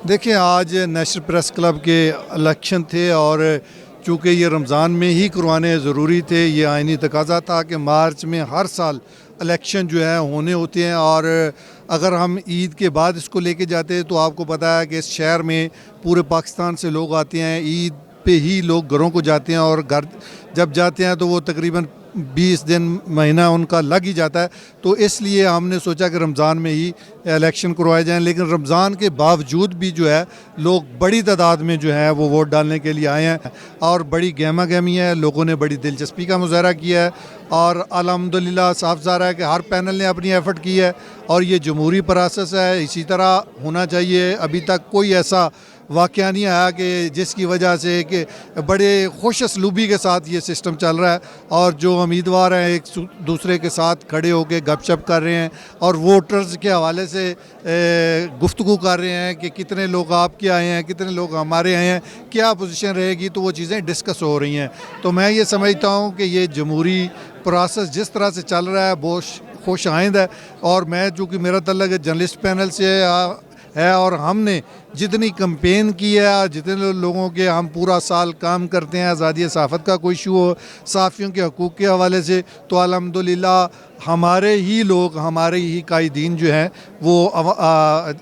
देखिए, आज national press club के इलेक्शन थे और चूँकि ये रमज़ान में ही करवाने ज़रूरी थे, ये आइनी तकाज़ा था कि मार्च में हर साल इलेक्शन जो है होने होते हैं। और अगर हम ईद के बाद इसको लेके जाते हैं तो आपको पता है कि इस शहर में पूरे पाकिस्तान से लोग आते हैं, ईद पे ही लोग घरों को जाते हैं और घर जब जाते हैं तो वो तकरीबन 20 दिन महीना उनका लग ही जाता है। तो इसलिए हमने सोचा कि रमज़ान में ही इलेक्शन करवाए जाएं। लेकिन रमज़ान के बावजूद भी जो है लोग बड़ी तादाद में जो है वो वोट डालने के लिए आए हैं और बड़ी गहमा गहमी है, लोगों ने बड़ी दिलचस्पी का मुजाहरा किया है और अल्हम्दुलिल्लाह साफ ज़ाहिर है कि हर पैनल ने अपनी एफ़र्ट की है और ये जमहूरी प्रोसेस है, इसी तरह होना चाहिए। अभी तक कोई ऐसा वाक़या नहीं आया कि जिसकी वजह से कि बड़े खुश असलूबी के साथ ये सिस्टम चल रहा है और जो उम्मीदवार हैं एक दूसरे के साथ खड़े होकर गपशप कर रहे हैं और वोटर्स के हवाले से गुफ्तगू कर रहे हैं कि कितने लोग आपके आए हैं, कितने लोग हमारे आए हैं, क्या पोजीशन रहेगी, तो वो चीज़ें डिस्कस हो रही हैं। तो मैं ये समझता हूँ कि ये जमहूरी प्रोसेस जिस तरह से चल रहा है बहुत खुश आइंद है। और मैं चूँकि मेरा तल्लुक़ जर्नलिस्ट पैनल से है और हमने जितनी कैंपेन की है, जितने लोगों के हम पूरा साल काम करते हैं, आज़ादी सहाफ़त का कोई इशू हो, सहाफ़ियों के हकूक़ के हवाले से, तो अल्हम्दुलिल्लाह हमारे ही लोग, हमारे ही कायदीन जो हैं वो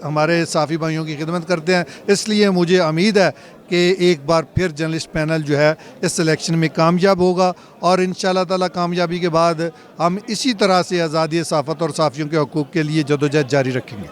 हमारे साफ़ी भाइयों की खिदमत करते हैं। इसलिए मुझे उम्मीद है कि एक बार फिर जर्नलिस्ट पैनल जो है इस इलेक्शन में कामयाब होगा और इंशाअल्लाह ताला कामयाबी के बाद हम इसी तरह से आज़ादी सहाफ़त और सहाफ़ियों के हकूक़ के लिए जदोजहद जारी रखेंगे।